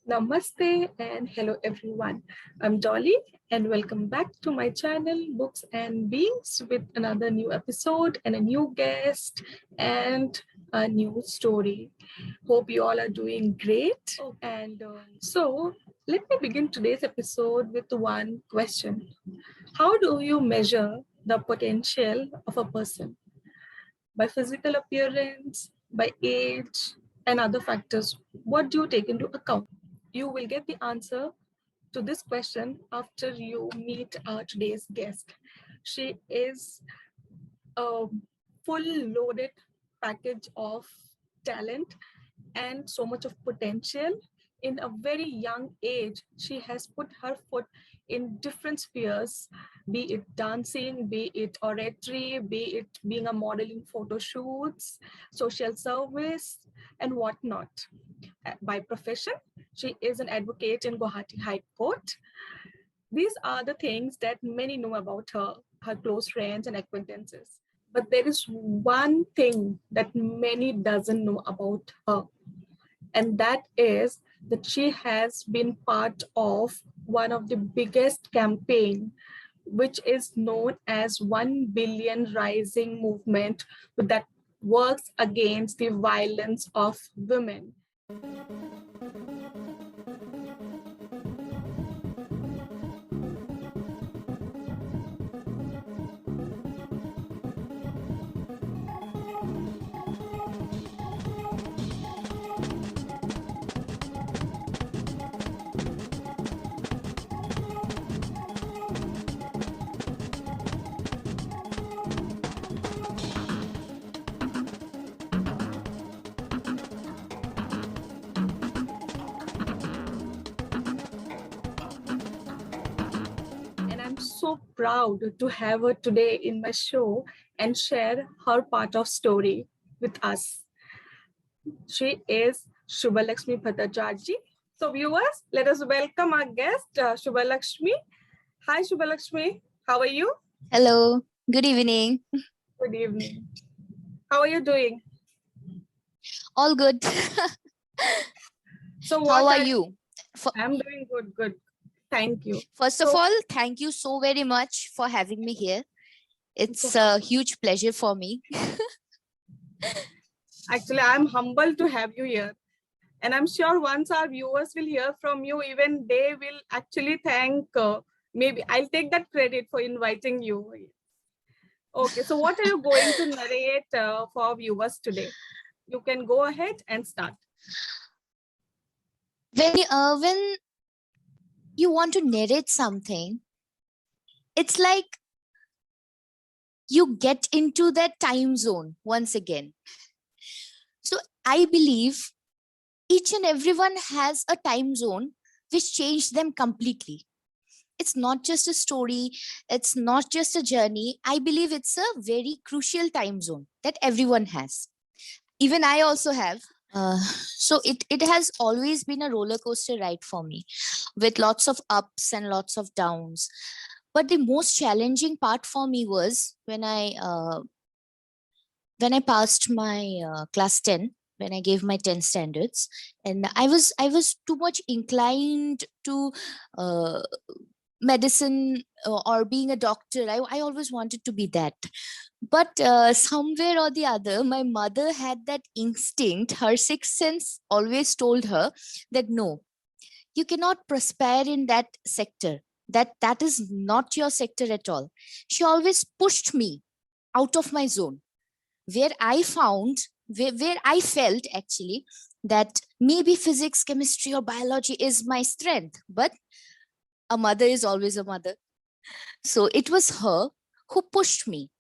Namaste and hello everyone. I'm Dolly and welcome back to my channel Books and Beings with another new episode and a new guest and a new story. Hope you all are doing great. So let me begin today's episode with one question. How do you measure the potential of a person? By physical appearance, by age, and other factors? What do you take into account? You will get the answer to this question after you meet today's guest. She is a full loaded package of talent and so much of potential. In a very young age, she has put her foot in different spheres, be it dancing, be it oratory, be it being a model in photo shoots, social service, and whatnot. By profession, she is an advocate in Guwahati High Court. These are the things that many know about her, her close friends and acquaintances. But there is one thing that many doesn't know about her, and that is that she has been part of one of the biggest campaign, which is known as 1 billion rising movement that works against the violence of women. And I'm so proud to have her today in my show and share her part of story with us. She is Shubhalakshmi Bhattacharjee. So viewers, let us welcome our guest, Shubhalakshmi. Hi Shubhalakshmi, how are you? Hello, good evening. Good evening. How are you doing? All good. So How are you? I'm doing good. Thank you. First of all, thank you so very much for having me here. It's a huge pleasure for me. Actually, I'm humbled to have you here. And I'm sure once our viewers will hear from you, even they will actually thank, maybe I'll take that credit for inviting you. Okay, so what are you going to narrate for viewers today? You can go ahead and start. When you want to narrate something, it's like you get into that time zone once again. So I believe each and everyone has a time zone which changed them completely. It's not just a story, it's not just a journey. I believe it's a very crucial time zone that everyone has. Even I also have. So it has always been a roller coaster ride for me with lots of ups and lots of downs. But the most challenging part for me was when I passed my class 10, when I gave my 10 standards, and I was too much inclined to uh, medicine or being a doctor. I always wanted to be that. But somewhere or the other, my mother had that instinct. Her sixth sense always told her that no, you cannot prosper in that sector. That is not your sector at all. She always pushed me out of my zone, where I found, where I felt actually that maybe physics, chemistry, or biology is my strength. But a mother is always a mother. So it was her who pushed me.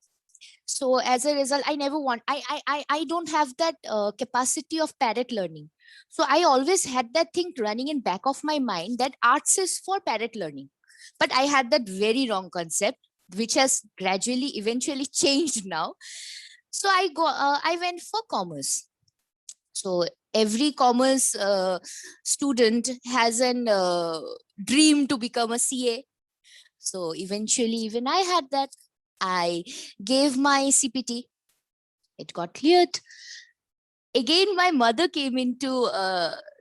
So as a result, I never want, I don't have that capacity of parrot learning. So I always had that thing running in back of my mind that arts is for parrot learning. But I had that very wrong concept, which has gradually, eventually changed now. So I went for commerce. So every commerce student has an dream to become a CA. So eventually, even I had that. I gave my CPT. It got cleared. Again, my mother came into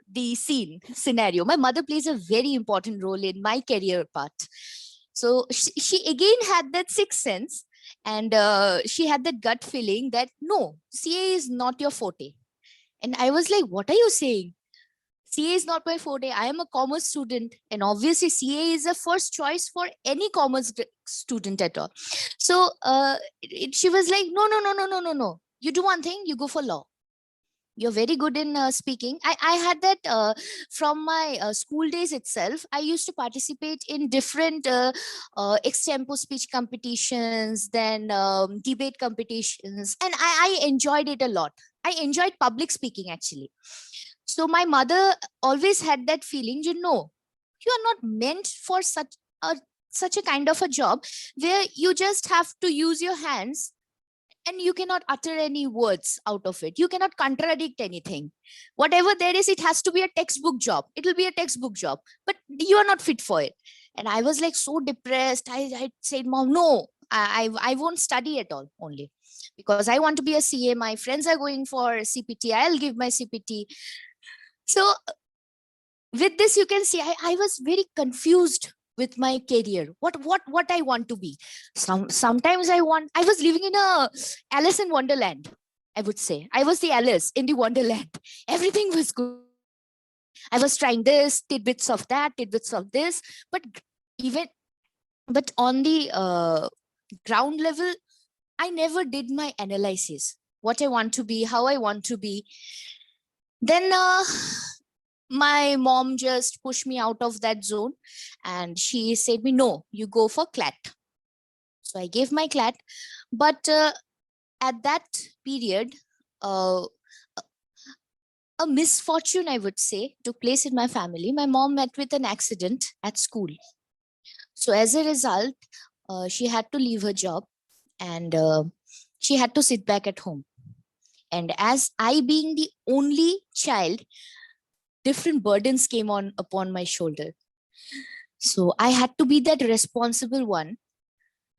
the scenario. My mother plays a very important role in my career path. So she again had that sixth sense, and she had that gut feeling that no, CA is not your forte. And I was like, what are you saying? CA is not my forte. I am a commerce student, and obviously CA is a first choice for any commerce student at all. So she was like, no, no, no, no, no, no, no. You do one thing, you go for law. You're very good in speaking. I had that from my school days itself. I used to participate in different extempo speech competitions, then debate competitions, and I enjoyed it a lot. I enjoyed public speaking actually. So my mother always had that feeling, you are not meant for such a kind of a job where you just have to use your hands and you cannot utter any words out of it. You cannot contradict anything. Whatever there is, it has to be a textbook job. It will be a textbook job, but you are not fit for it. And I was like so depressed. I said, Mom, no, I won't study at all, only because I want to be a CA. My friends are going for CPT. I'll give my CPT. So with this, you can see I was very confused with my career. What I want to be. Sometimes I was living in a Alice in Wonderland. I would say I was the Alice in the Wonderland. Everything was good. I was trying this, tidbits of that, tidbits of this, but even but on the ground level, I never did my analysis. What I want to be, how I want to be. Then my mom just pushed me out of that zone, and she said me, no, you go for CLAT. So I gave my CLAT, but at that period, a misfortune, I would say, took place in my family. My mom met with an accident at school. So as a result, she had to leave her job, and she had to sit back at home. And as I being the only child, different burdens came upon my shoulder. So I had to be that responsible one.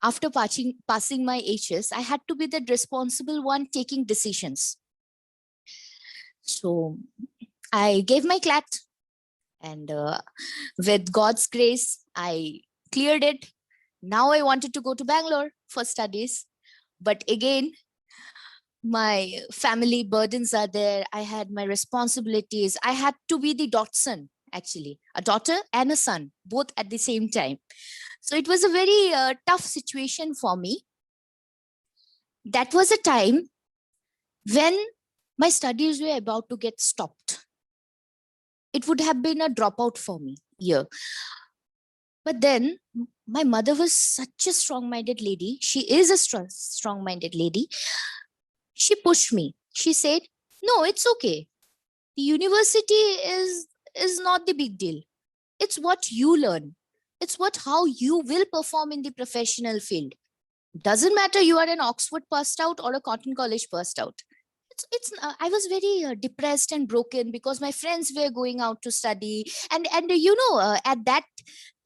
After passing my HS, I had to be that responsible one taking decisions. So I gave my CLAT, and with God's grace, I cleared it. Now I wanted to go to Bangalore for studies. But again, my family burdens are there. I had my responsibilities. I had to be the dotson, actually, a daughter and a son, both at the same time. So it was a very tough situation for me. That was a time when my studies were about to get stopped. It would have been a dropout for me here. But then my mother was such a strong-minded lady. She is a strong-minded lady. She pushed me. She said, no, it's okay. The university is not the big deal. It's what you learn. It's how you will perform in the professional field. Doesn't matter you are an Oxford passed out or a Cotton College passed out. I was very depressed and broken because my friends were going out to study, and at that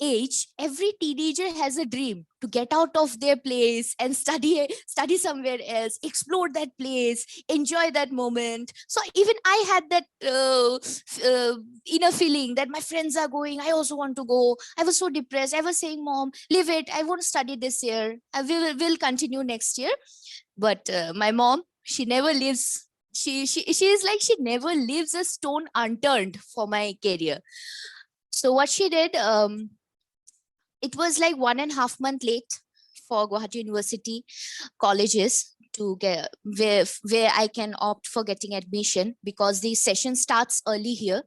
age, every teenager has a dream to get out of their place and study somewhere else, explore that place, enjoy that moment. So even I had that inner feeling that my friends are going, I also want to go. I was so depressed. I was saying, Mom, leave it, I won't study this year, I will continue next year. But my mom, she never leaves. She is like, she never leaves a stone unturned for my career. So what she did, it was like 1.5 months late for Guwahati University colleges to get where I can opt for getting admission, because the session starts early here.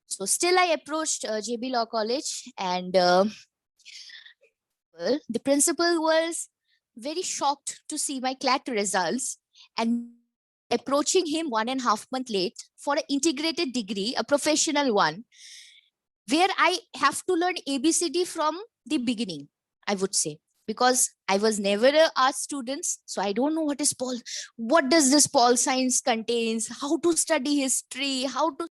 So still I approached JB Law College, and well, the principal was very shocked to see my CLAT results, and approaching him 1.5 months late for an integrated degree, a professional one, where I have to learn ABCD from the beginning, I would say, because I was never an art student. So I don't know what does this Paul science contains, how to study history, how to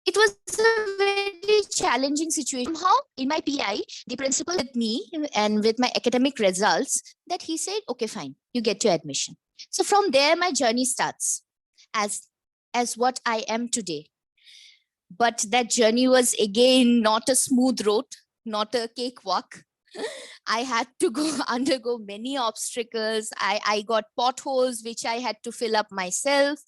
it was a very challenging situation. Somehow, in my PI, the principal with me and with my academic results, that he said, okay, fine, you get your admission. So from there, my journey starts as what I am today. But that journey was again not a smooth road, not a cakewalk. I had to go undergo many obstacles. I got potholes which I had to fill up myself.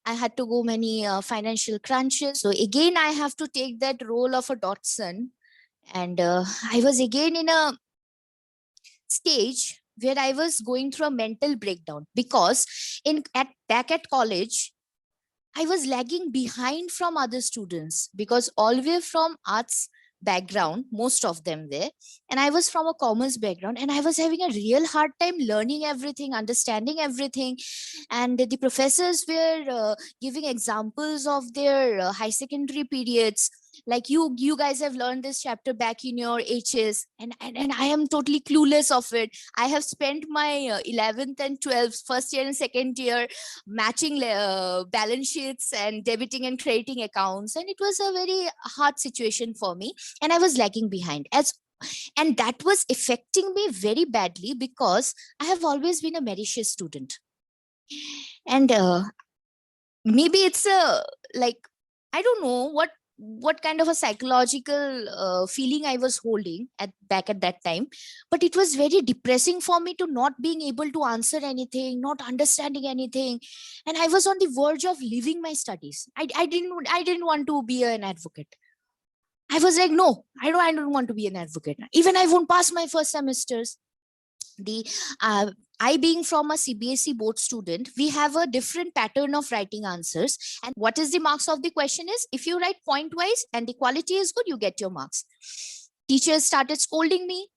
I had to go many financial crunches. So again, I have to take that role of a Dotson. And I was again in a stage where I was going through a mental breakdown because back at college, I was lagging behind from other students because all were from arts background, most of them were, and I was from a commerce background, and I was having a real hard time learning everything, understanding everything. And the professors were giving examples of their high secondary periods, like you guys have learned this chapter back in your HS, and I am totally clueless of it. I have spent my 11th and 12th first year and second year matching balance sheets and debiting and crediting accounts, and it was a very hard situation for me, and I was lagging behind as and that was affecting me very badly because I have always been a malicious student. And maybe it's a like, I don't know what kind of a psychological feeling I was holding back at that time, but it was very depressing for me to not being able to answer anything, not understanding anything, and I was on the verge of leaving my studies. I didn't want to be an advocate. I was like, no, I don't want to be an advocate. Even I won't pass my first semesters. The I being from a CBSE board student, we have a different pattern of writing answers. And what is the marks of the question is, if you write point wise and the quality is good, you get your marks. Teachers started scolding me,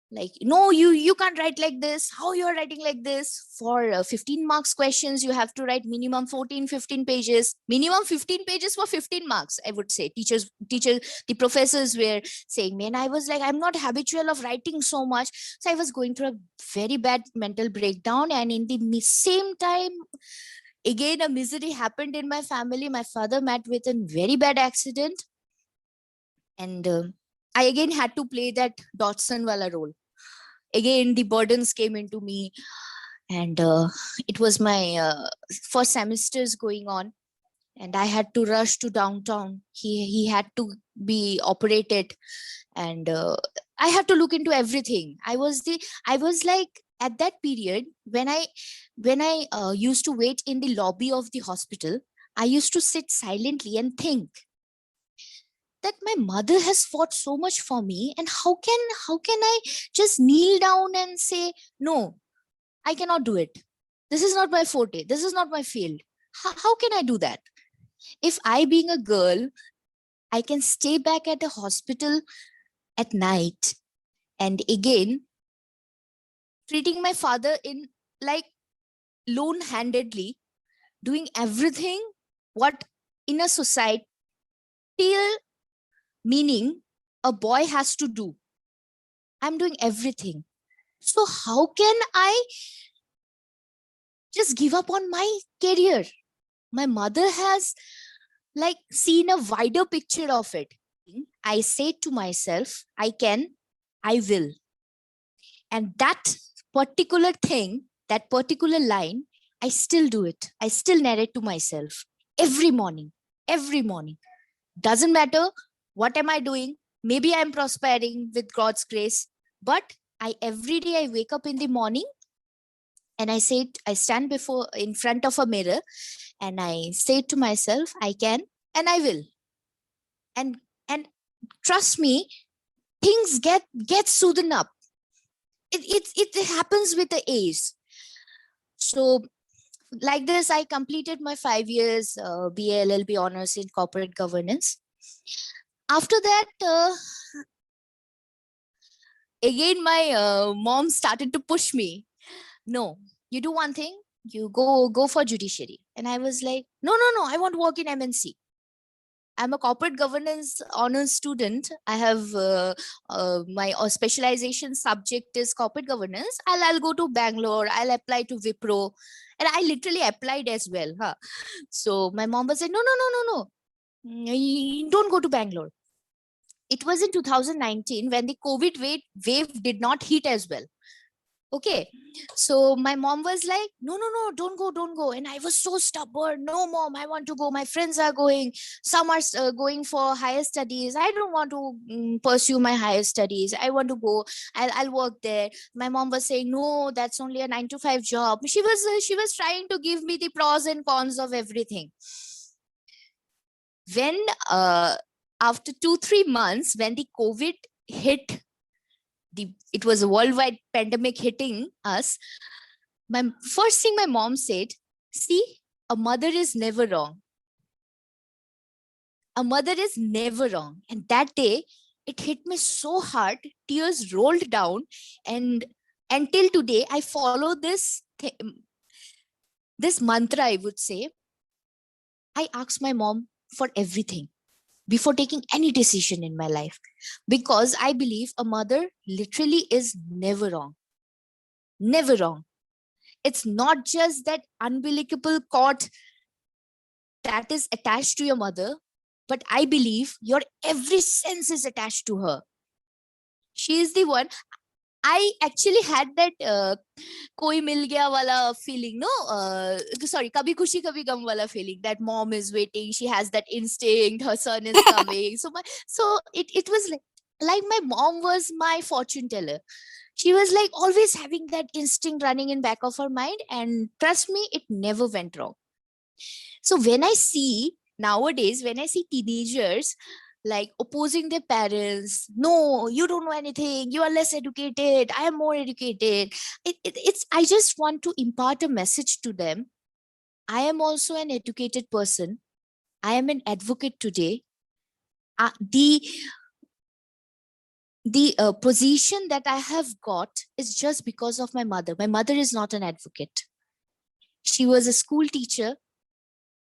like, no, you can't write like this. How you're writing like this? For 15 marks questions, you have to write minimum 14-15 pages, minimum 15 pages for 15 marks, I would say. The professors were saying me, and I was like, I'm not habitual of writing so much. So I was going through a very bad mental breakdown, and in the same time, again, a misery happened in my family. My father met with a very bad accident, and I again had to play that Dotson wala role. Again, the burdens came into me, and it was my first semesters going on, and I had to rush to downtown. He had to be operated, and I had to look into everything. I was like, at that period when I used to wait in the lobby of the hospital, I used to sit silently and think that my mother has fought so much for me, and how can I just kneel down and say, no, I cannot do it. This is not my forte, this is not my field. How can I do that? If I, being a girl, I can stay back at a hospital at night, and again treating my father in like lone handedly, doing everything what in a society meaning a boy has to do, I'm doing everything. So how can I just give up on my career? My mother has like seen a wider picture of it. I say to myself, I can, I will. And that particular thing, that particular line, I still do it. I still narrate to myself every morning, every morning. Doesn't matter what am I doing. Maybe I'm prospering with God's grace, but every day I wake up in the morning and I stand before in front of a mirror and I say to myself, I can and I will. And trust me, things get soothed up. It happens with the age. So like this, I completed my 5 years BA LLB honors in corporate governance. After that, again, my mom started to push me. No, you do one thing, you go for judiciary. And I was like, no, I want to work in MNC. I'm a corporate governance honors student. I have my specialization subject is corporate governance. I'll go to Bangalore. I'll apply to Wipro, and I literally applied as well. Huh? So my mom was like, no, Don't go to Bangalore. It was in 2019 when the COVID wave did not hit as well. Okay. So my mom was like, no, don't go. And I was so stubborn. No, mom, I want to go. My friends are going. Some are going for higher studies. I don't want to pursue my higher studies. I want to go. I'll work there. My mom was saying, no, that's only a 9 to 5 job. She was trying to give me the pros and cons of everything. When after 2-3 months, when the COVID hit, it was a worldwide pandemic hitting us. My first thing my mom said, see, a mother is never wrong. A mother is never wrong. And that day, it hit me so hard, tears rolled down. And until today, I follow this mantra, I would say. I ask my mom for everything before taking any decision in my life, because I believe a mother literally is never wrong. Never wrong. It's not just that umbilical cord that is attached to your mother, but I believe your every sense is attached to her. She is the one. I actually had that koi mil gaya wala feeling, no? Sorry, kabhi khushi kabhi gum wala feeling. That mom is waiting. She has that instinct. Her son is coming. So it was like my mom was my fortune teller. She was like always having that instinct running in back of her mind, and trust me, it never went wrong. So when I see nowadays, when I see teenagers like opposing their parents, no, you don't know anything, you are less educated, I am more educated, it's I just want to impart a message to them. I am also an educated person. I am an advocate today. The position that I have got is just because of my mother. My mother is not an advocate. She was a school teacher.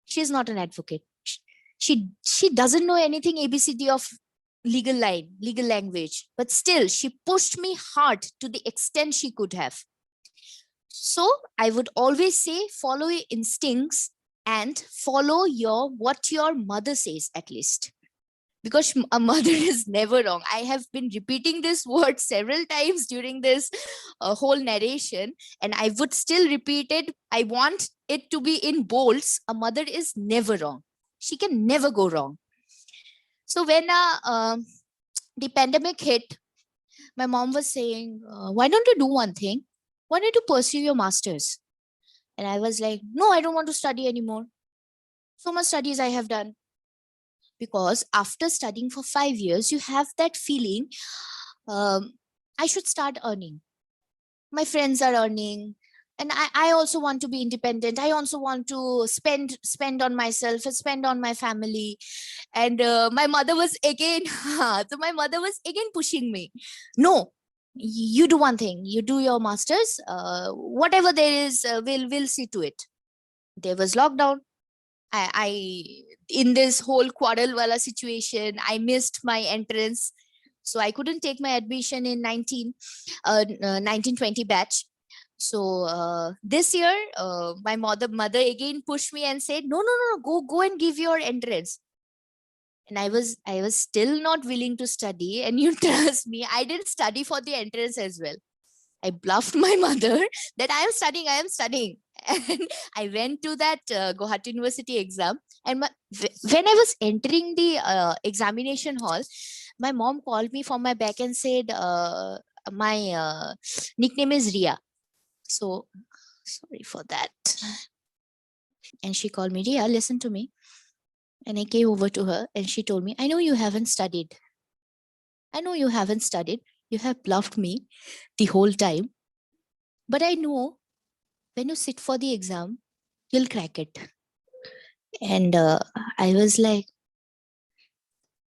She is not an advocate. She doesn't know anything ABCD of legal language, but still she pushed me hard to the extent she could have. So I would always say, follow your instincts and follow what your mother says, at least, because a mother is never wrong. I have been repeating this word several times during this whole narration, and I would still repeat it. I want it to be in bolds. A mother is never wrong. She can never go wrong. So when the pandemic hit, my mom was saying, why don't you do one thing? Why don't you pursue your master's? And I was like, no, I don't want to study anymore. So much studies I have done. Because after studying for 5 years, you have that feeling, I should start earning. My friends are earning, and I also want to be independent. I also want to spend on myself, spend on my family. And my mother was again, so my mother was again pushing me. No, you do one thing. You do your masters. Whatever there is, we'll see to it. There was lockdown. I in this whole quarrel wala situation, I missed my entrance. So I couldn't take my admission in 1920 batch. So this year, my mother again pushed me and said, no, go and give your entrance. And I was still not willing to study. And you trust me, I didn't study for the entrance as well. I bluffed my mother that I am studying. And I went to that Guwahati University exam. And when I was entering the examination hall, my mom called me from my back and said, my nickname is Ria. So sorry for that. And she called me, Ria, listen to me. And I came over to her and she told me, I know you haven't studied. You have bluffed me the whole time. But I know when you sit for the exam, you'll crack it. And I was like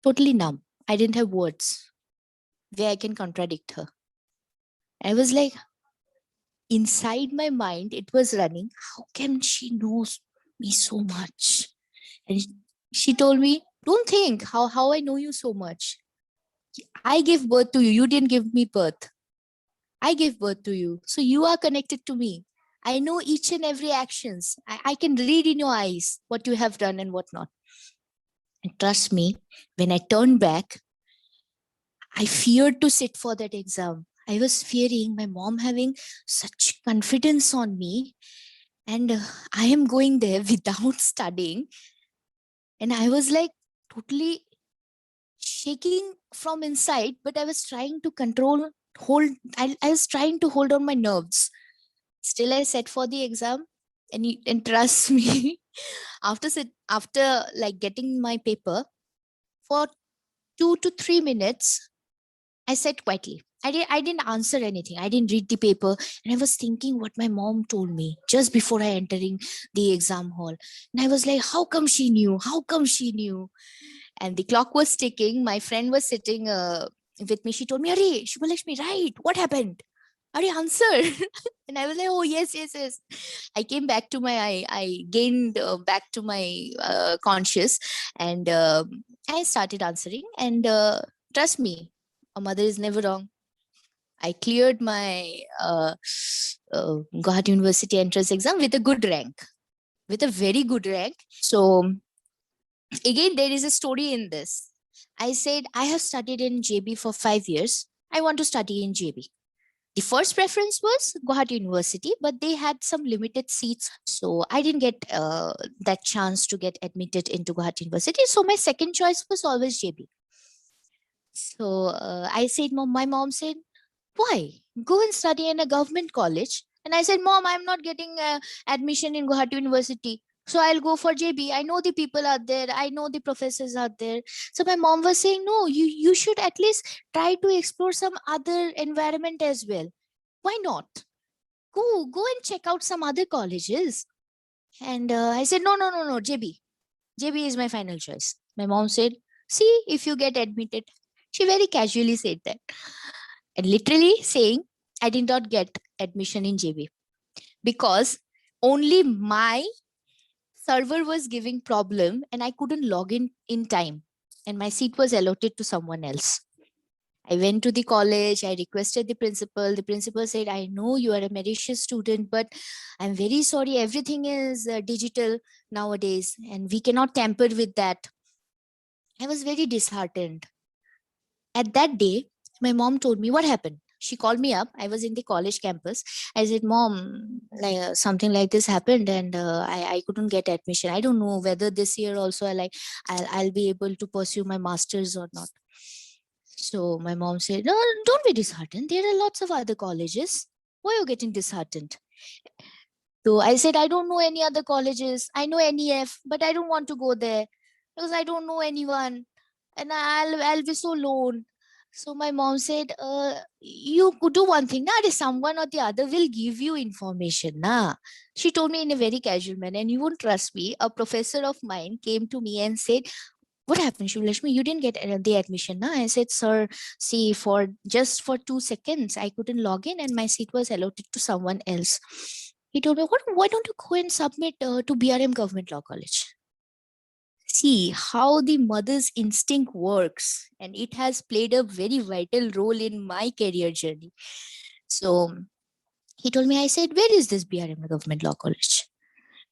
totally numb. I didn't have words where I can contradict her. I was like, inside my mind, it was running. How can she know me so much? And she told me, don't think how I know you so much. I gave birth to you. You didn't give me birth. I gave birth to you. So you are connected to me. I know each and every actions. I can read in your eyes what you have done and what not. And trust me, when I turned back, I feared to sit for that exam. I was fearing my mom having such confidence on me, and I am going there without studying. And I was like totally shaking from inside, but I was trying to I was trying to hold on my nerves. Still, I sat for the exam, and trust me, after like getting my paper for 2 to 3 minutes, I sat quietly. I didn't answer anything. I didn't read the paper. And I was thinking what my mom told me just before I entering the exam hall. And I was like, how come she knew? How come she knew? And the clock was ticking. My friend was sitting with me. She told me, Are, Shubhalakshmi, right? What happened? Are, answer. And I was like, oh, yes, yes, yes. I came back to I gained back to my conscious, and I started answering. And trust me, a mother is never wrong. I cleared my Guwahati University entrance exam with a good rank, with a very good rank. So again, there is a story in this. I said, I have studied in JB for 5 years. I want to study in JB. The first preference was Guwahati University, but they had some limited seats. So I didn't get that chance to get admitted into Guwahati University. So my second choice was always JB. So I said, Mom, my mom said, why? Go and study in a government college. And I said, Mom, I'm not getting admission in Guwahati University. So I'll go for JB. I know the people out there. I know the professors out there. So my mom was saying, no, you should at least try to explore some other environment as well. Why not? Go and check out some other colleges. And I said, no, JB. JB is my final choice. My mom said, see if you get admitted. She very casually said that. And literally saying, I did not get admission in JB because only my server was giving problem and I couldn't log in time. And my seat was allotted to someone else. I went to the college. I requested the principal. The principal said, I know you are a malicious student, but I'm very sorry. Everything is digital nowadays, and we cannot tamper with that. I was very disheartened. At that day, my mom told me what happened. She called me up. I was in the college campus. I said, Mom, like something like this happened, and I couldn't get admission. I don't know whether this year also I'll be able to pursue my masters or not. So my mom said, no, don't be disheartened. There are lots of other colleges. Why are you getting disheartened? So I said, I don't know any other colleges. I know NEF, but I don't want to go there because I don't know anyone and I'll be so alone. So my mom said, you could do one thing. Nah, someone or the other will give you information. Nah. She told me in a very casual manner, and you won't trust me. A professor of mine came to me and said, what happened, Shubhalakshmi? You didn't get the admission, na? I said, sir, see, for just for 2 seconds, I couldn't log in and my seat was allotted to someone else. He told me, why don't you go and submit to BRM Government Law College? See how the mother's instinct works, and it has played a very vital role in my career journey. So he told me, I said, where is this BRM Government Law College?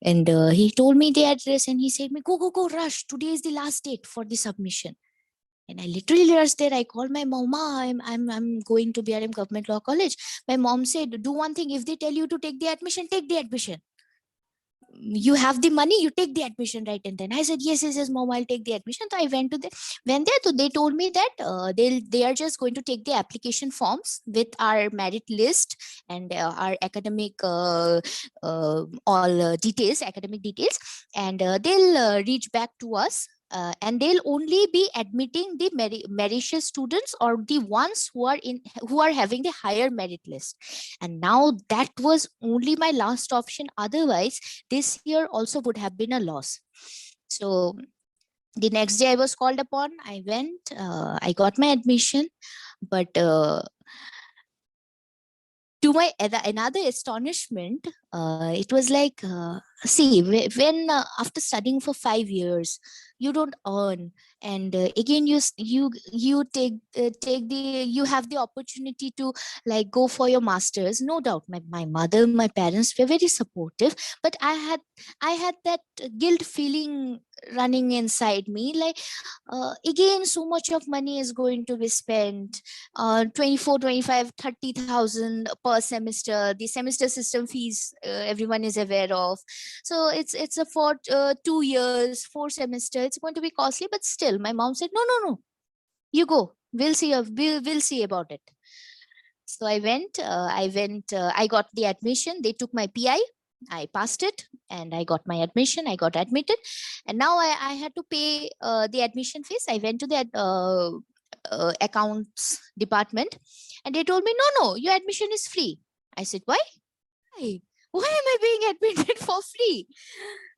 And he told me the address and he said me, go, rush. Today is the last date for the submission. And I literally rushed there. I called my mama. I'm going to BRM Government Law College. My mom said, do one thing. If they tell you to take the admission, take the admission. You have the money, you take the admission right and then. I said, yes, Mom, I'll take the admission. So I went there. So they told me that they are just going to take the application forms with our merit list and our academic all details, academic details, and they'll reach back to us. And they'll only be admitting the meritorious students or the ones who are having the higher merit list. And now that was only my last option. Otherwise, this year also would have been a loss. So the next day I was called upon. I went. I got my admission, but to my another astonishment, It was like, see, when after studying for 5 years, you don't earn, and again you take the you have the opportunity to like go for your masters. No doubt, my mother, my parents were very supportive, but I had that guilt feeling running inside me, like again so much of money is going to be spent, 24, 25, 30,000 per semester, the semester system fees everyone is aware of. So it's a for 2 years, 4 semester, it's going to be costly. But still my mom said, no, no, no, you go, we'll see about it. So I got the admission. They took my PI. I passed it and I got my admission. I got admitted. And now I had to pay the admission fees. I went to the accounts department and they told me, no, no, your admission is free. I said, why? Why am I being admitted for free?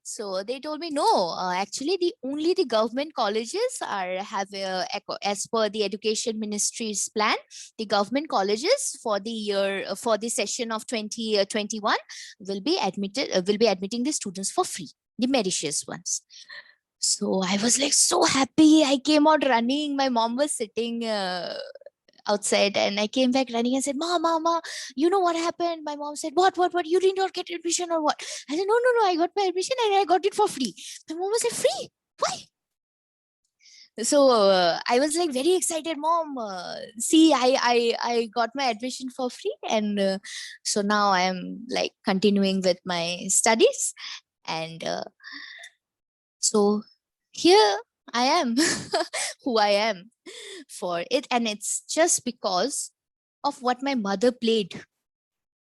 So they told me, no, actually only the government colleges as per the education ministry's plan, the government colleges for the year for the session of 2021 will be admitting the students for free, the meritorious ones. So I was like so happy. I came out running. My mom was sitting outside and I came back running and said, Mama, you know what happened? My mom said, what? You did not get admission or what? I said, no, I got my admission and I got it for free. My mom said, free? Why? So I was like very excited, Mom. See, I got my admission for free, and so now I am like continuing with my studies, and so here I am, who I am for it. And it's just because of what my mother played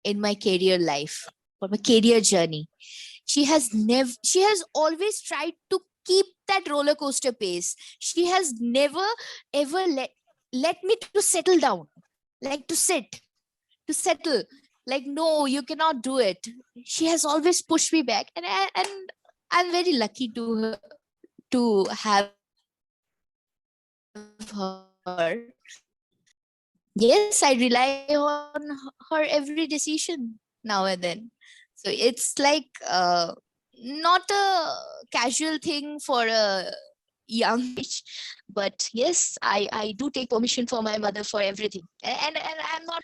in my career life, for my career journey. She has always tried to keep that roller coaster pace. She has never ever let me to settle down, like to settle. Like, no, you cannot do it. She has always pushed me back, and I'm very lucky to have her. Yes, I rely on her every decision now and then. So it's like not a casual thing for a young age, but yes, I do take permission for my mother for everything, and I'm not.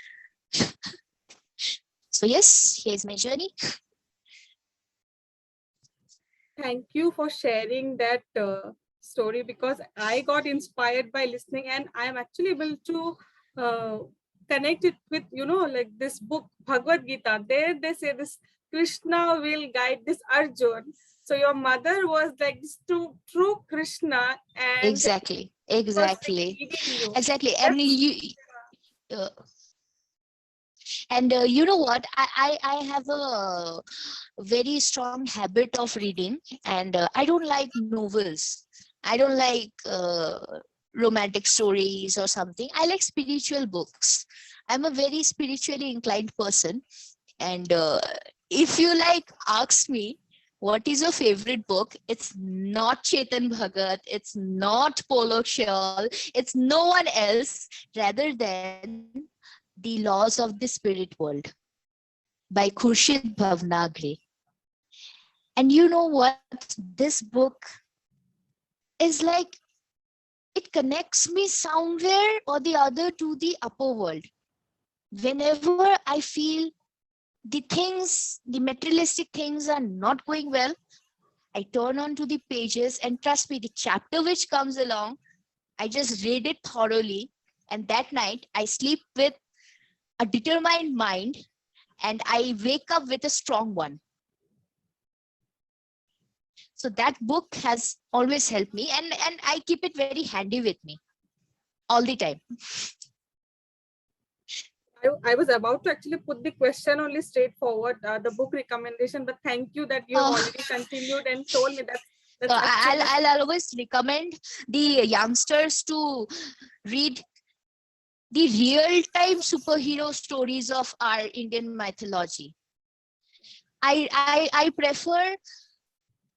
So yes, here's my journey. Thank you for sharing that story, because I got inspired by listening, and I am actually able to connect it with, like this book, Bhagavad Gita. There they say this Krishna will guide this Arjun. So your mother was like this true Krishna, and Exactly. was like leading you. Exactly. And uh, you know what? I have a very strong habit of reading, and I don't like novels. I don't like romantic stories or something. I like spiritual books. I'm a very spiritually inclined person, and if you like ask me what is your favorite book, it's not Chetan Bhagat, it's not Polok Shawl, it's no one else rather than The Laws of the Spirit World by Khurshid Bhavnagre. And you know what? This book is like, it connects me somewhere or the other to the upper world. Whenever I feel the materialistic things are not going well, I turn on to the pages, and trust me, the chapter which comes along, I just read it thoroughly. And that night, I sleep with a determined mind and I wake up with a strong one. So that book has always helped me, and I keep it very handy with me all the time. I was about to actually put the question only straightforward, the book recommendation, but thank you that you have already continued and told me that. I'll always recommend the youngsters to read the real-time superhero stories of our Indian mythology. I prefer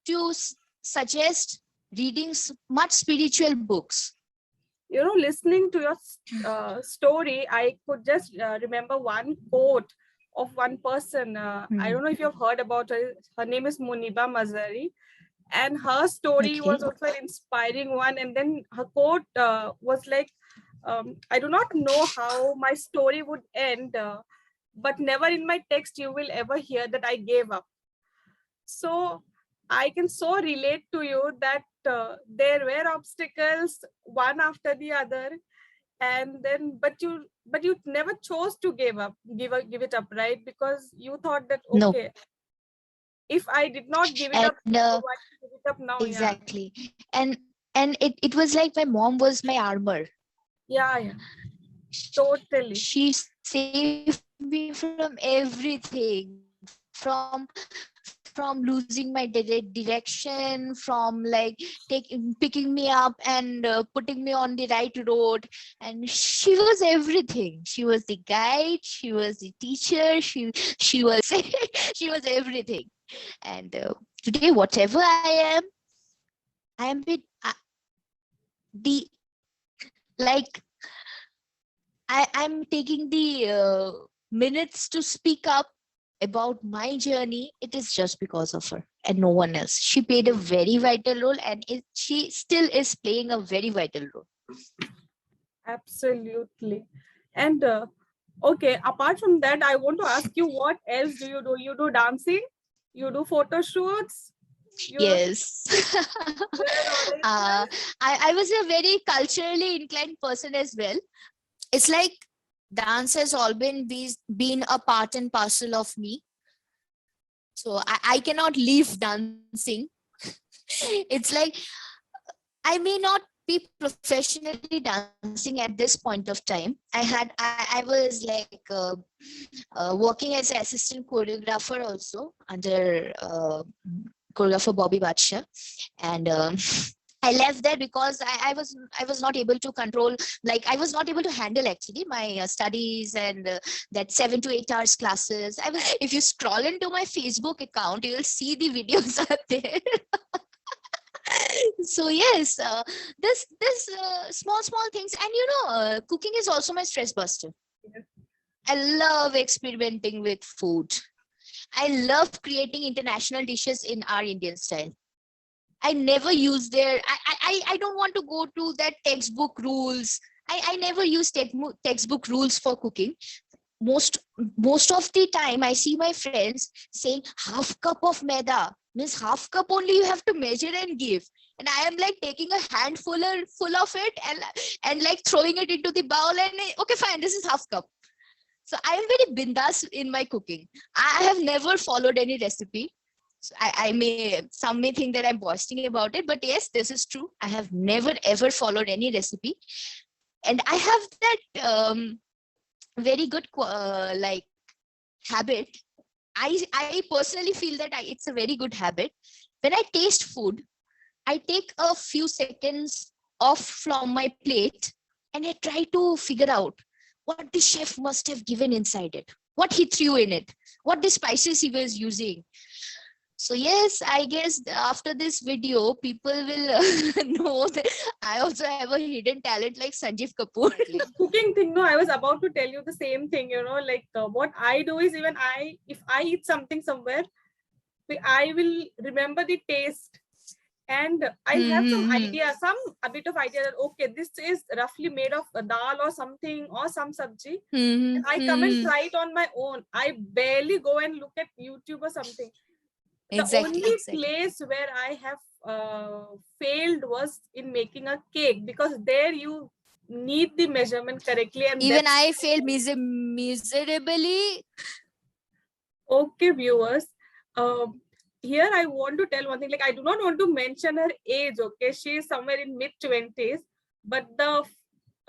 to suggest reading much spiritual books. Listening to your story, I could just remember one quote of one person. I don't know if you've heard about her. Her name is Muniba Mazari. And her story Okay. was also an inspiring one. And then her quote was like, I do not know how my story would end, but never in my text you will ever hear that I gave up. So I can so relate to you that there were obstacles one after the other, and then but you never chose to give it up, right? Because you thought that No. okay, if I did not give it And up, so why give it up now? exactly. And it was like my mom was my armor. Yeah, totally. She saved me from everything, from losing my direction, from like picking me up and putting me on the right road. And she was everything. She was the guide, she was the teacher, she was she was everything. And today, whatever I am with the like I'm taking the minutes to speak up about my journey. It is just because of her and no one else. She played a very vital role, and she still is playing a very vital role. Absolutely. And okay, apart from that, I want to ask you, what else do you do? You do dancing? You do photo shoots? Yes. I was a very culturally inclined person as well. It's like dance has all been a part and parcel of me. So I cannot leave dancing. It's like I may not be professionally dancing at this point of time. I was like working as an assistant choreographer also under choreographer Bobby Badsha, and I left there because I was not able to control, like I was not able to handle actually my studies and that 7 to 8 hours classes. If you scroll into my Facebook account, you will see the videos are there. So yes, this small things, and cooking is also my stress buster. I love experimenting with food. I love creating international dishes in our Indian style. I never use I don't want to go to that textbook rules. I never use textbook rules for cooking. Most of the time I see my friends saying half cup of maida means half cup only you have to measure and give, and I am like taking a handful full of it and like throwing it into the bowl, and okay fine, this is half cup. So I am very bindas in my cooking. I have never followed any recipe. So some may think that I'm boasting about it, but yes, this is true. I have never ever followed any recipe, and I have that very good like habit. I personally feel that it's a very good habit. When I taste food, I take a few seconds off from my plate and I try to figure out what the chef must have given inside it, what he threw in it, what the spices he was using. So yes, I guess after this video, people will know that I also have a hidden talent like Sanjeev Kapoor. Cooking thing, no, I was about to tell you the same thing, like what I do is, even if I eat something somewhere, I will remember the taste, and I have some idea, a bit of idea that okay, this is roughly made of a dal or something or some sabji. And I come and try it on my own. I barely go and look at YouTube or something. Exactly, the only place where I have failed was in making a cake, because there you need the measurement correctly, and even I failed miserably. Okay, viewers, here I want to tell one thing, like I do not want to mention her age, okay? She is somewhere in mid-20s, but a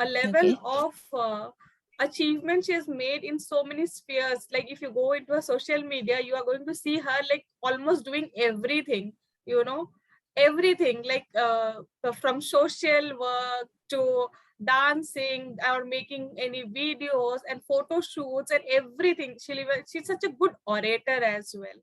level of achievement she has made in so many spheres. Like if you go into a social media, you are going to see her like almost doing everything, everything, like from social work to dancing or making any videos and photo shoots and everything. She's such a good orator as well.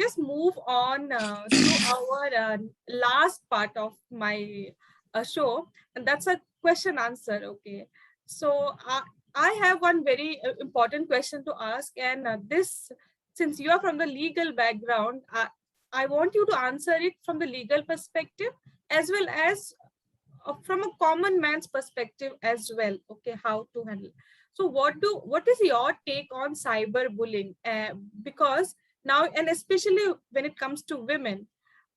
just move on to our last part of my show, and that's a question answer. Okay, so I have one very important question to ask, and this, since you are from the legal background, I want you to answer it from the legal perspective as well as from a common man's perspective as well. Okay, how to handle. So what is your take on cyberbullying? Because now, and especially when it comes to women,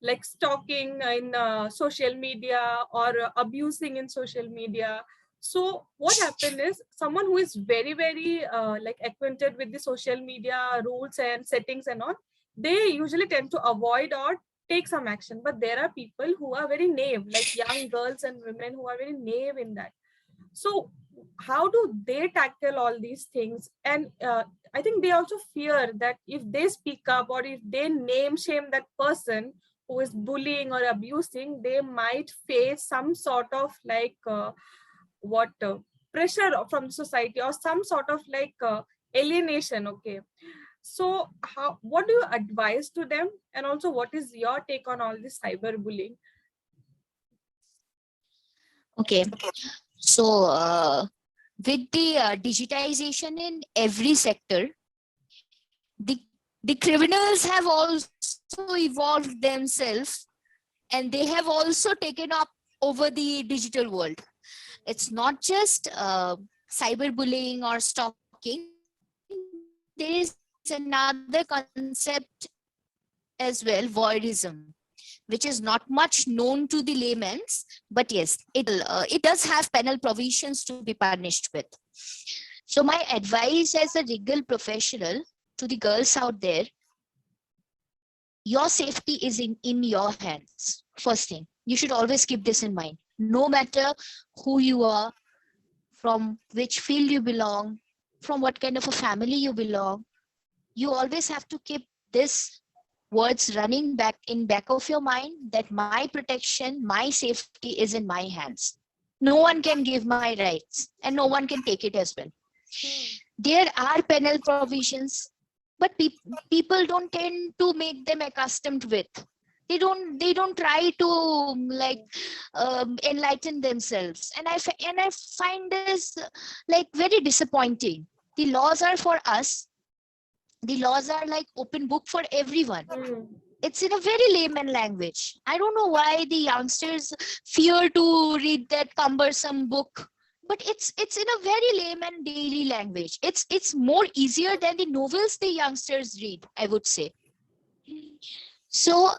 like stalking in social media or abusing in social media. So what happened is someone who is very like acquainted with the social media rules and settings and all, they usually tend to avoid or take some action. But there are people who are very naive, like young girls and women who are very naive in that. So how do they tackle all these things? And I think they also fear that if they speak up or if they name shame that person who is bullying or abusing, they might face some sort of like what pressure from society or some sort of like alienation. Okay, so how, what do you advise to them, and also what is your take on all this cyberbullying? Okay, so with the digitization in every sector, the the criminals have also evolved themselves, and they have also taken up over the digital world. It's not just cyberbullying or stalking. There is another concept as well, voyeurism, which is not much known to the layman's, but yes, it does have penal provisions to be punished with. So my advice as a legal professional to the girls out there, your safety is in your hands. First thing, you should always keep this in mind. No matter who you are, from which field you belong, from what kind of a family you belong, you always have to keep this words running back of your mind, that my protection, my safety is in my hands. No one can give my rights and no one can take it as well. There are penal provisions, but people don't tend to make them accustomed with. They don't try to like enlighten themselves, and I find this like very disappointing. The laws are for us. The laws are like open book for everyone. It's in a very layman language. I don't know why the youngsters fear to read that cumbersome book, but it's in a very layman daily language. It's more easier than the novels the youngsters read, I would say. So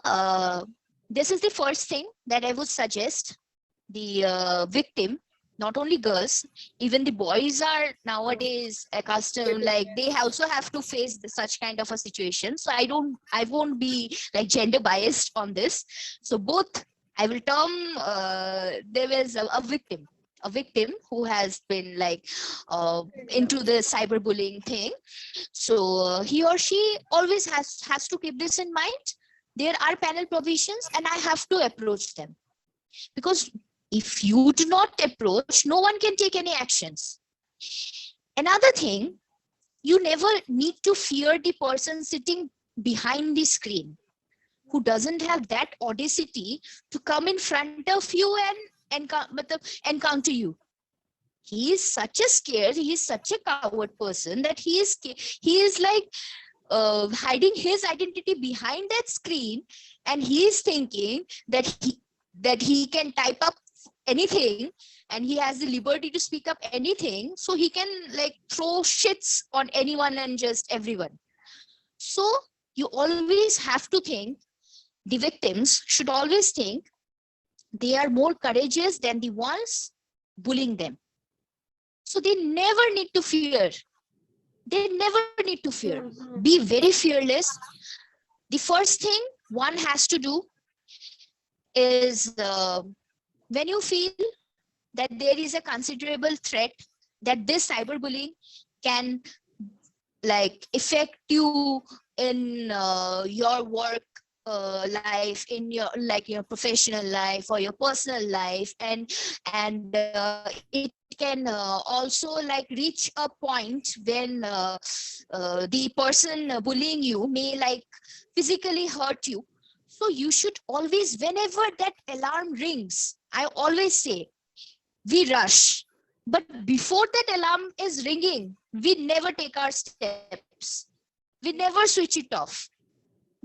this is the first thing that I would suggest. The victim, not only girls, even the boys are nowadays accustomed, like they also have to face such kind of a situation. So I won't be like gender biased on this. So both, I will term there is a victim who has been like into the cyberbullying thing. So he or she always has to keep this in mind. There are panel provisions and I have to approach them, because if you do not approach, no one can take any actions. Another thing, you never need to fear the person sitting behind the screen who doesn't have that audacity to come in front of you and encounter you. He is such a scared, he is such a coward person that he is like hiding his identity behind that screen, and he is thinking that he can type up anything and he has the liberty to speak up anything, so he can like throw shits on anyone and just everyone. So you always have to think, the victims should always think they are more courageous than the ones bullying them. So they never need to fear. They never need to fear. Be very fearless. The first thing one has to do is when you feel that there is a considerable threat that this cyberbullying can like affect you in your work life, in your like your professional life or your personal life, and it can also like reach a point when the person bullying you may like physically hurt you. So you should always, whenever that alarm rings, I always say, we rush. But before that alarm is ringing, we never take our steps. We never switch it off.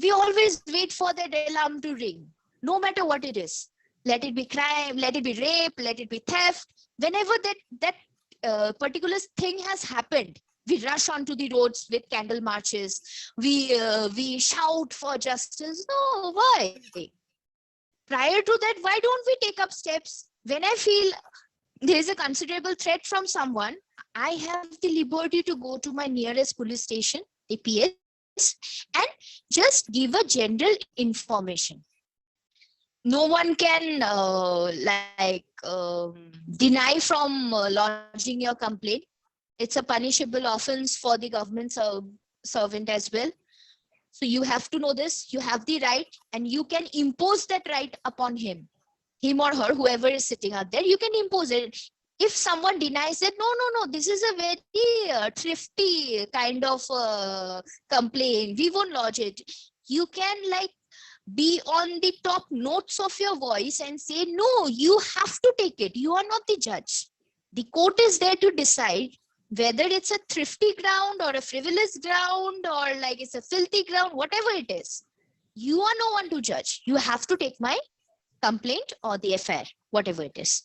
We always wait for that alarm to ring, no matter what it is. Let it be crime, let it be rape, let it be theft. Whenever that particular thing has happened, we rush onto the roads with candle marches. We shout for justice. No, why? Prior to that, why don't we take up steps? When I feel there is a considerable threat from someone, I have the liberty to go to my nearest police station, APS, and just give a general information. No one can deny from lodging your complaint. It's a punishable offense for the government servant as well. So you have to know this. You have the right, and you can impose that right upon him or her, whoever is sitting out there. You can impose it. If someone denies it, no, this is a very thrifty kind of complaint, we won't lodge it. You can like be on the top notes of your voice and say, no, you have to take it. You are not the judge. The court is there to decide whether it's a thrifty ground or a frivolous ground or like it's a filthy ground, whatever it is. You are no one to judge. You have to take my complaint or the affair, whatever it is.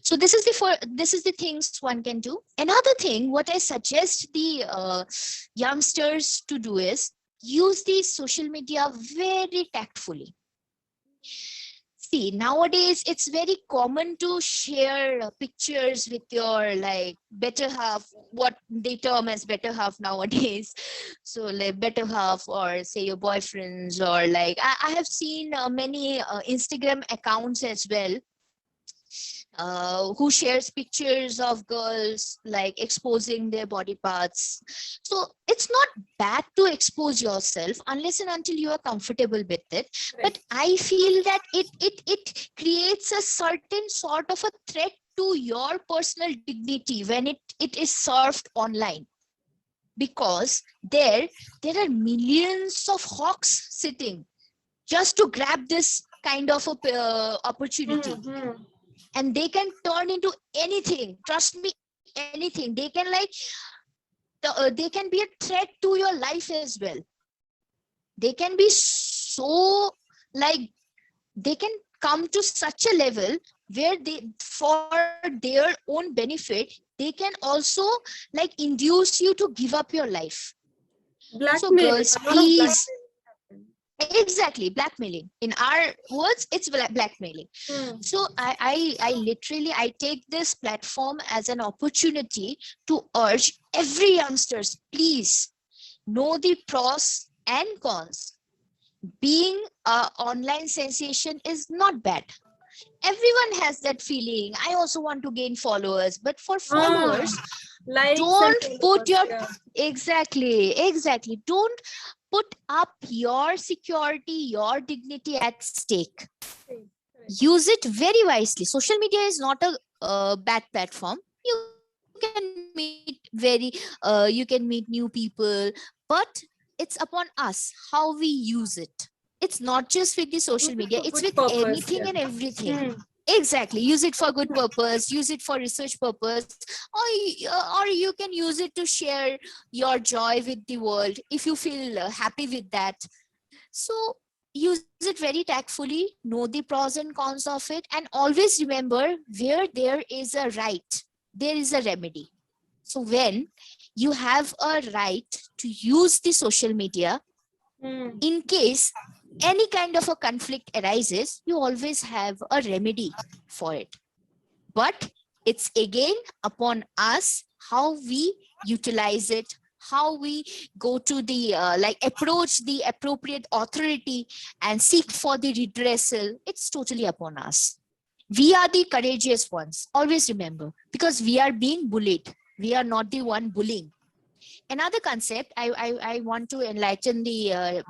So this is the things one can do. Another thing, what I suggest the youngsters to do is use the social media very tactfully. See, nowadays it's very common to share pictures with your like better half, what they term as better half nowadays. So like better half, or say your boyfriends, or like I have seen many Instagram accounts as well, who shares pictures of girls like exposing their body parts. So it's not bad to expose yourself unless and until you are comfortable with it. But I feel that it creates a certain sort of a threat to your personal dignity when it is served online, because there are millions of hawks sitting just to grab this kind of a opportunity. And they can turn into anything. Trust me, anything. They can they can be a threat to your life as well. They can be so like, they can come to such a level where they, for their own benefit, they can also like induce you to give up your life. So girls, please. Exactly, blackmailing. In our words, it's blackmailing. So I literally, I take this platform as an opportunity to urge every youngsters, please know the pros and cons. Being an online sensation is not bad. Everyone has that feeling. I also want to gain followers, but for followers, don't put your exactly. Don't put up your security, your dignity at stake. Use it very wisely. Social media is not a bad platform. You can meet new people, but it's upon us how we use it. It's not just with the social media, it's with anything and everything. Exactly. Use it for good purpose, use it for research purpose, or you can use it to share your joy with the world if you feel happy with that. So use it very tactfully, know the pros and cons of it, and always remember, where there is a right, there is a remedy. So when you have a right to use the social media, in case any kind of a conflict arises, you always have a remedy for it. But it's again upon us how we utilize it, how we go to the approach the appropriate authority and seek for the redressal. It's totally upon us. We are the courageous ones, always remember, because we are being bullied. We are not the one bullying. Another concept I want to enlighten the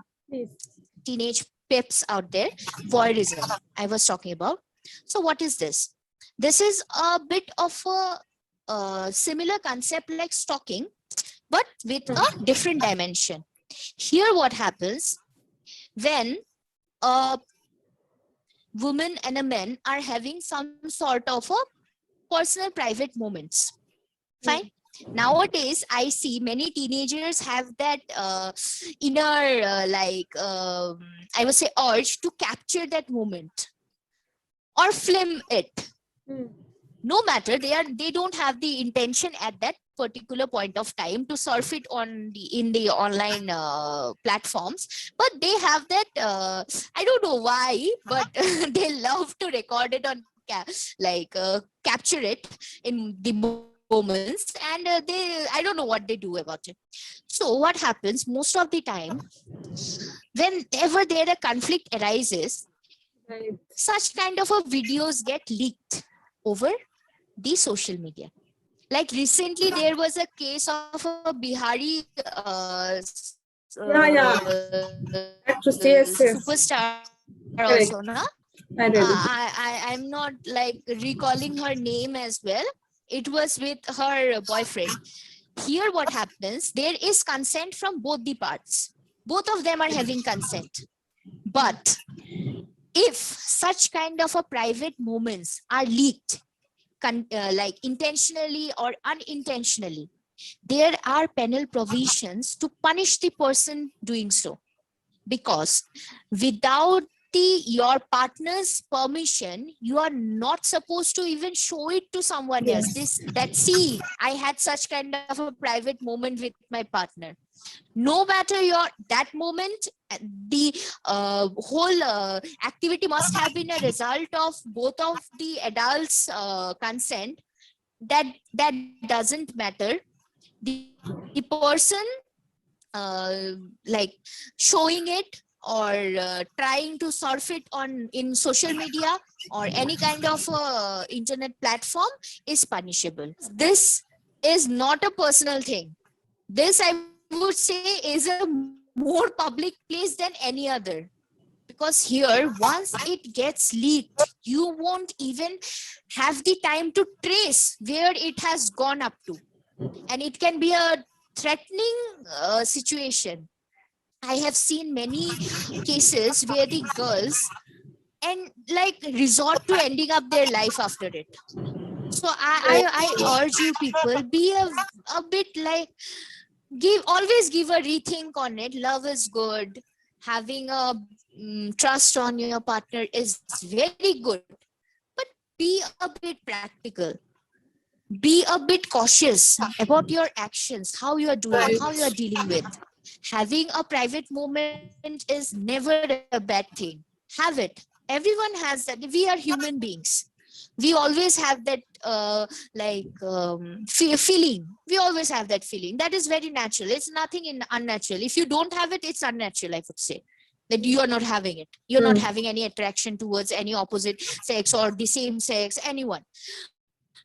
teenage peps out there. Voyeurism I was talking about. So what is this? This is a bit of a similar concept like stalking, but with a different dimension. Here what happens when a woman and a man are having some sort of a personal private moments. Fine. Nowadays I see many teenagers have that inner I would say urge to capture that moment or film it. No matter, they don't have the intention at that particular point of time to surf it on the online platforms, but they have that I don't know why, but they love to record it on capture it in the moments, and I don't know what they do about it. So what happens most of the time, whenever there a conflict arises, such kind of a videos get leaked over the social media. Like recently there was a case of a Bihari Actress, yes. superstar also, na? I'm not like recalling her name as well. It was with her boyfriend. Here what happens, there is consent from both the parts. Both of them are having consent. But if such kind of a private moments are leaked, like intentionally or unintentionally, there are penal provisions to punish the person doing so. Because without your partner's permission, you are not supposed to even show it to someone else. See, I had such kind of a private moment with my partner. No matter that moment, the whole activity must have been a result of both of the adults' consent. That doesn't matter. The person like showing it or trying to surf it in social media or any kind of internet platform is punishable. This is not a personal thing. This, I would say, is a more public place than any other. Because here, once it gets leaked, you won't even have the time to trace where it has gone up to. And it can be a threatening situation. I have seen many cases where the girls resort to ending up their life after it. So I urge you people, be a bit like, always give a rethink on it. Love is good. Having a trust on your partner is very good. But be a bit practical. Be a bit cautious about your actions, how you are doing, how you are dealing with. Having a private moment is never a bad thing. Have it. Everyone has that. We are human beings. We always have that feeling. We always have that feeling. That is very natural. It's nothing unnatural. If you don't have it, it's unnatural, I would say. That you are not having it. You're not having any attraction towards any opposite sex or the same sex, anyone.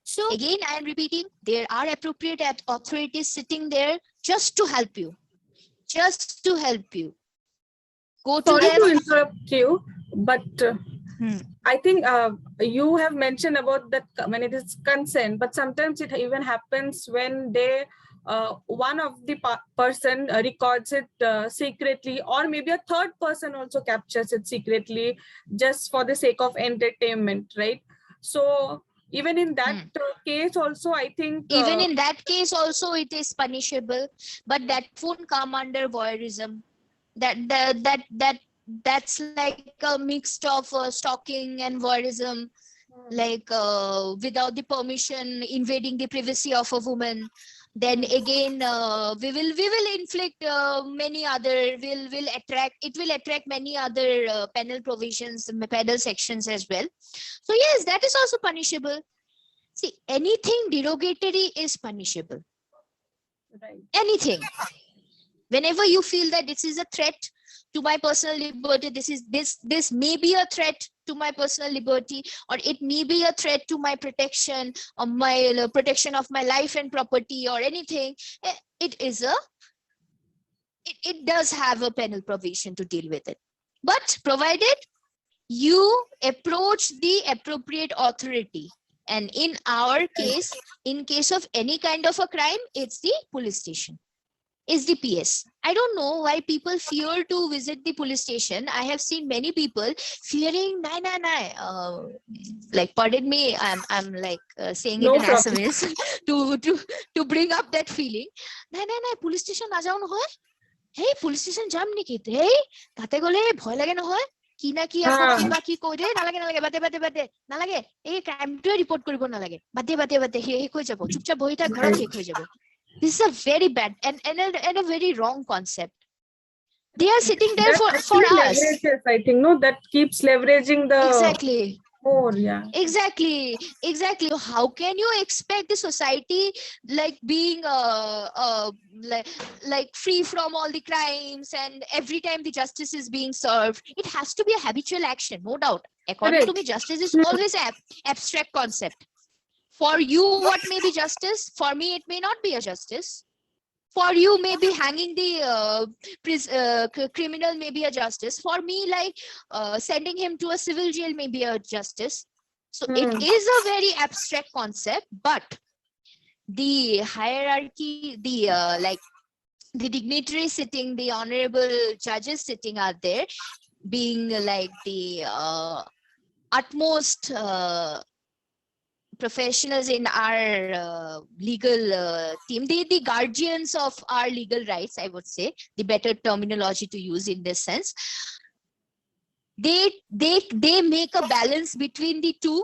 So again, I am repeating, there are appropriate authorities sitting there just to help you. Just to help you. Go to them. Sorry to interrupt you, but I think you have mentioned about that when it is consent, but sometimes it even happens when one of the person records it secretly, or maybe a third person also captures it secretly just for the sake of entertainment, right? So even in that case also, I think even in that case also it is punishable, but that won't come under voyeurism. That's like a mix of stalking and voyeurism, without the permission, invading the privacy of a woman. Then again, we will inflict many other, it will attract many other penal provisions, penal sections as well. So yes, that is also punishable. See, anything derogatory is punishable. Right. Anything. Whenever you feel that this is a threat to my personal liberty, this may be a threat to my personal liberty, or it may be a threat to my protection, or my protection of my life and property, or anything, it does have a penal provision to deal with it. but provided you approach the appropriate authority. And in our case, in case of any kind of a crime, it's the police station, is the PS. I don't know why people fear to visit the police station. I have seen many people fearing, like, pardon me, I'm like saying No it in problem. Assamese to bring up that feeling. Police station na jao nohoy. Hey, police station jam niki. Hey, tate gole bhoy lage nohoy. কি না কি আকৌ কিবা কি কৈ দে নালাগে বাদে নালাগে এই ক্ৰাইমটোৱে ৰিপৰ্ট কৰিব নালাগে বাদে শেষ হৈ যাব চুপচাপ বহি থাক ঘৰত শেষ হৈ যাব. This is a very bad and a very wrong concept. They are sitting there for us. I think, no, that keeps leveraging the Exactly. more, yeah. Exactly. How can you expect the society like being like free from all the crimes, and every time the justice is being served, it has to be a habitual action, no doubt. According to me, justice is always an abstract concept. For you, what may be justice? For me, it may not be a justice. For you, maybe hanging the criminal may be a justice. For me, like sending him to a civil jail may be a justice. So it is a very abstract concept, but the hierarchy, the like the dignitaries sitting, the honorable judges sitting out there, being like the utmost professionals in our legal team, the guardians of our legal rights, I would say, the better terminology to use in this sense. They make a balance between the two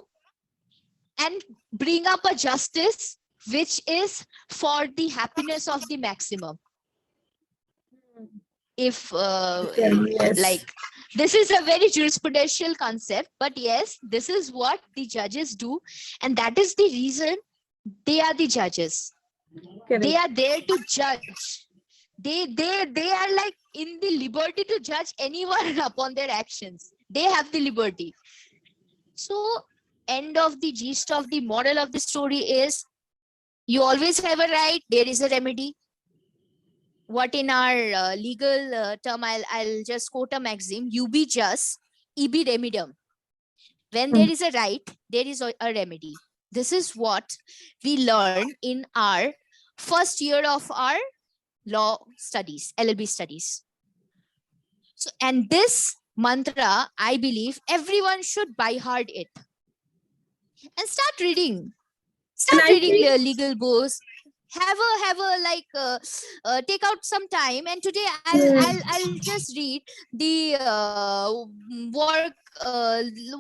and bring up a justice which is for the happiness of the maximum. If Yes. like, this is a very jurisprudential concept, but yes, this is what the judges do, and that is the reason they are the judges. Correct. They are there to judge. They are like in the liberty to judge anyone upon their actions. They have the liberty. So end of the gist of the moral of the story is, you always have a right, there is a remedy. What in our legal term, I'll just quote a maxim: ubi jus, ibi remedium. When there is a right, there is a remedy. This is what we learn in our first year of our law studies, LLB studies. So, and this mantra, I believe everyone should by heart it and start reading. Start reading the legal books. Have a like take out some time, and today I'll just read the work.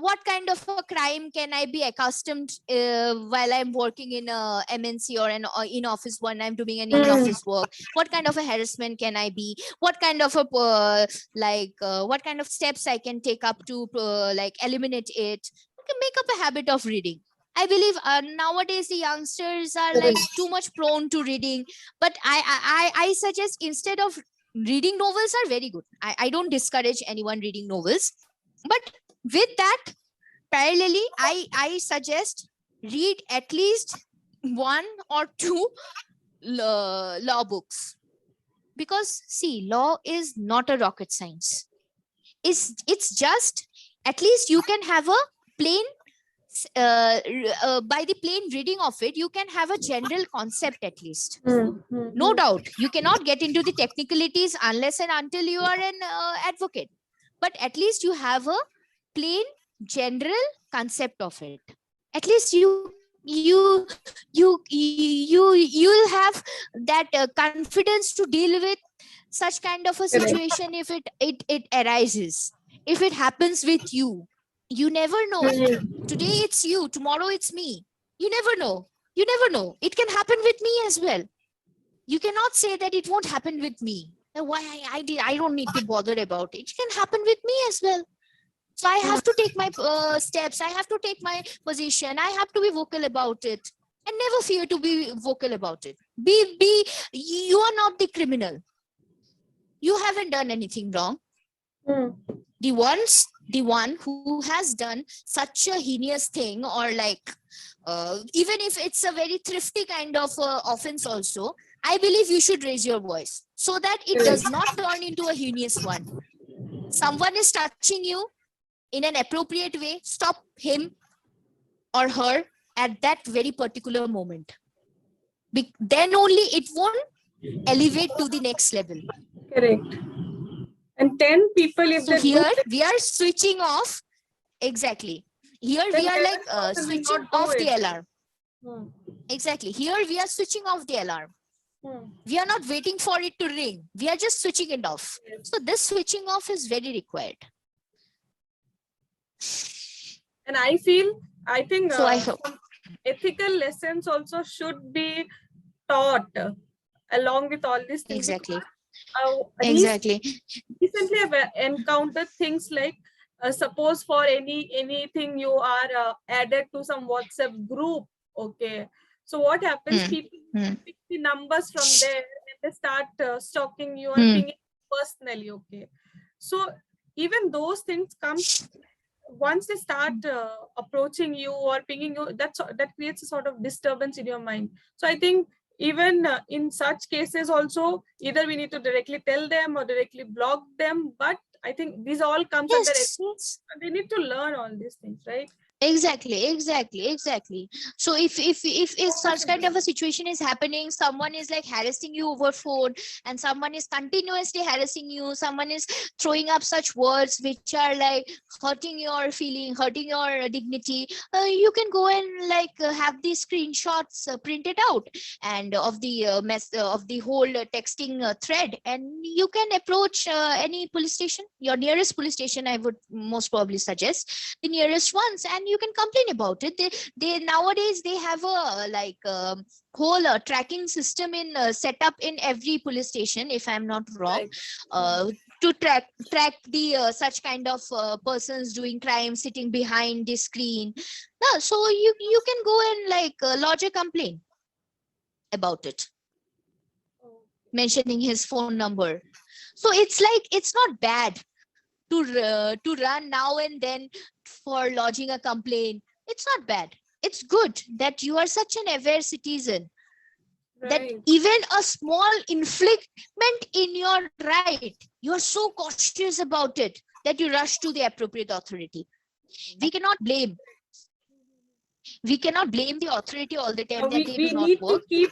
What kind of a crime can I be accustomed while I'm working in a MNC or an in-office one? I'm doing an in-office work. What kind of a harassment can I be? What kind of a what kind of steps I can take up to like eliminate it? You can make up a habit of reading. I believe nowadays the youngsters are like too much prone to reading, but I suggest, instead of reading, novels are very good. I don't discourage anyone reading novels, but with that, parallelly, I suggest read at least 1 or 2 law books, because see, law is not a rocket science. It's just, at least you can have a plain by the plain reading of it, you can have a general concept at least. No doubt, you cannot get into the technicalities unless and until you are an advocate, but at least you have a plain general concept of it. At least you'll have that confidence to deal with such kind of a situation if it arises, if it happens with you. You never know. Today it's you, tomorrow it's me. You never know. It can happen with me as well. You cannot say that it won't happen with me. Why I don't need to bother about it. It can happen with me as well. So I have to take my steps. I have to take my position. I have to be vocal about it, and never fear to be vocal about it. You are not the criminal. You haven't done anything wrong. The one who has done such a heinous thing, or like even if it's a very thrifty kind of offense also, I believe you should raise your voice so that it does not turn into a heinous one. someone is touching you in an appropriate way, stop him or her at that very particular moment. Then only it won't elevate to the next level. Correct. And 10 people, if So they here do, we are switching off. Exactly. Here then we are the like other person will switching not do off the it. alarm. Exactly. Here we are switching off the alarm. We are not waiting for it to ring. We are just switching it off. Yes. So this switching off is very required. And I think So I hope. some ethical lessons also should be taught along with all these things. Exactly. Recently, Exactly. I've encountered things like, suppose for anything you are added to some WhatsApp group. Okay. So what happens? People pick the numbers from there and they start stalking you or pinging you personally. Okay. So even those things come once they start approaching you or pinging you, that creates a sort of disturbance in your mind. So I think even in such cases also, either we need to directly tell them or directly block them. But I think these all comes under it. Yes. They need to learn all these things, right? Exactly. So if such kind of a situation is happening, someone is like harassing you over phone, and someone is continuously harassing you, someone is throwing up such words which are like hurting your feeling, hurting your dignity, you can go and like have these screenshots printed out and of the of the whole texting thread, and you can approach any police station, your nearest police station. I would most probably suggest the nearest ones, and you can complain about it. They nowadays they have a like whole tracking system in set up in every police station, if I'm not wrong, to track the such kind of persons doing crime sitting behind the screen. No, so you can go and like lodge a complaint about it, mentioning his phone number. So it's like, it's not bad to run now and then for lodging a complaint. It's not bad. It's good that you are such an aware citizen, that even a small infringement in your right, you are so cautious about it that you rush to the appropriate authority. We cannot blame the authority all the time that they do not need work. to keep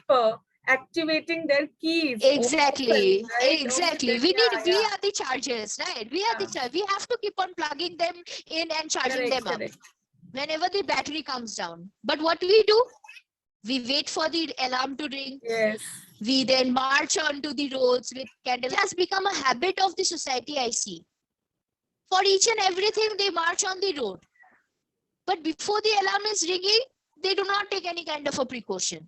activating their keys. Exactly. Open, right? Exactly. We are the chargers, right? We are the we have to keep on plugging them in and charging them up whenever the battery comes down. But what we do? We wait for the alarm to ring. Yes. We then march onto the roads with candles. It has become a habit of the society, I see. For each and everything, they march on the road. But before the alarm is ringing, they do not take any kind of a precaution.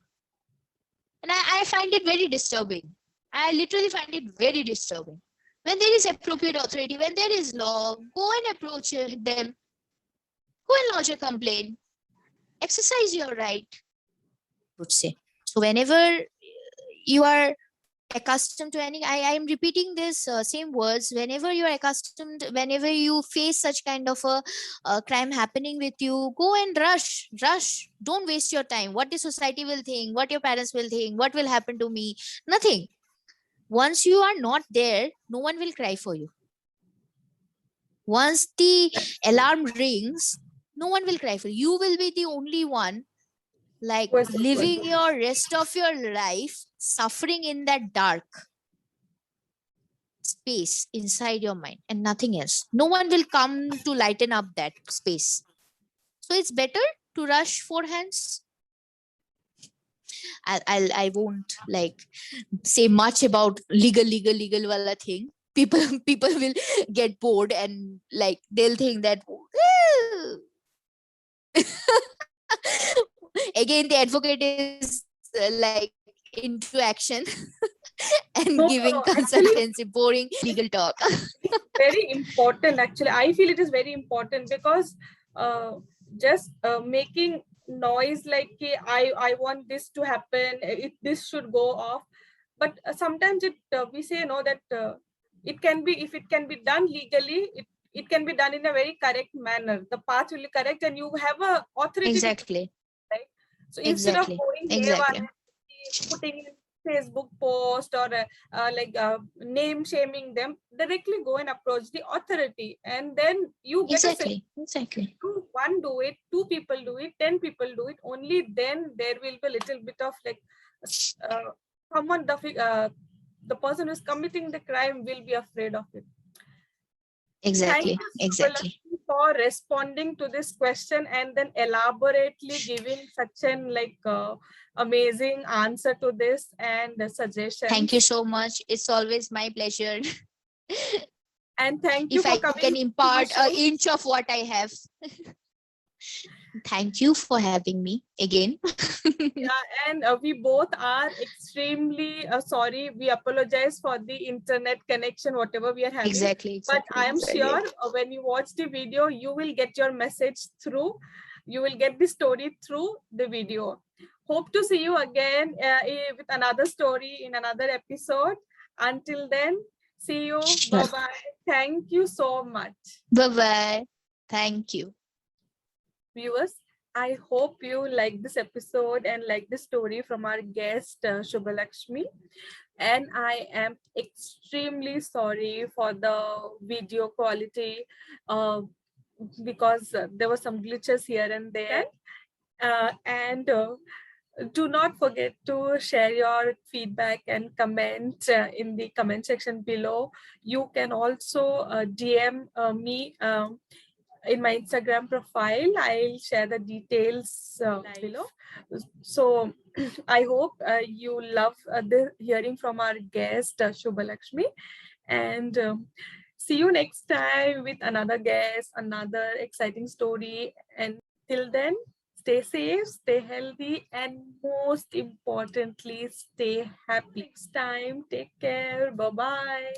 And I find it very disturbing. I literally find it very disturbing. When there is appropriate authority, when there is law, go and approach them. Go and lodge a complaint. Exercise your right, I would say. So whenever you are accustomed to any, I am repeating this same words. Whenever you are accustomed, whenever you face such kind of a crime happening with you, go and rush. Don't waste your time. What the society will think, what your parents will think, what will happen to me? Nothing. Once you are not there, no one will cry for you. Once the alarm rings, no one will cry for you. You will be the only one like living your rest of your life suffering in that dark space inside your mind and nothing else. No one will come to lighten up that space. So it's better to rush forehands. I won't like say much about legal wala thing. People will get bored and like they'll think that again the advocate is like into action and giving consultancy, boring legal talk. Very important, actually. I feel it is very important because just making noise like I want this to happen, this should go off. But sometimes we say no, that it can be, if it can be done legally, it can be done in a very correct manner. The path will be correct and you have a authority. Exactly. Right? So instead of going haywire, putting in Facebook post or name shaming them, directly go and approach the authority, and then you get Exactly. one do it, 2 people do it, 10 people do it, only then there will be a little bit of someone, the person who's committing the crime will be afraid of it. Exactly. Thank you for responding to this question and then elaborately giving such an amazing answer to this and suggestion. Thank you so much. It's always my pleasure. And thank you If for I coming. can impart an inch of what I have. Thank you for having me again. Yeah, and we both are extremely sorry. We apologize for the internet connection, whatever we are having. Exactly. But I am sure when you watch the video, you will get your message through. You will get the story through the video. Hope to see you again with another story in another episode. Until then, see you. Sure. Bye-bye. Thank you so much. Bye-bye. Thank you. Viewers, I hope you like this episode and like the story from our guest Shubhalakshmi. And I am extremely sorry for the video quality because there were some glitches here and there. Do not forget to share your feedback and comment in the comment section below. You can also DM me in my Instagram profile. I'll share the details below. So I hope you love the hearing from our guest Shubhalakshmi, and see you next time with another guest, another exciting story. And till then, stay safe, stay healthy, and most importantly, stay happy. Next time, take care. Bye-bye.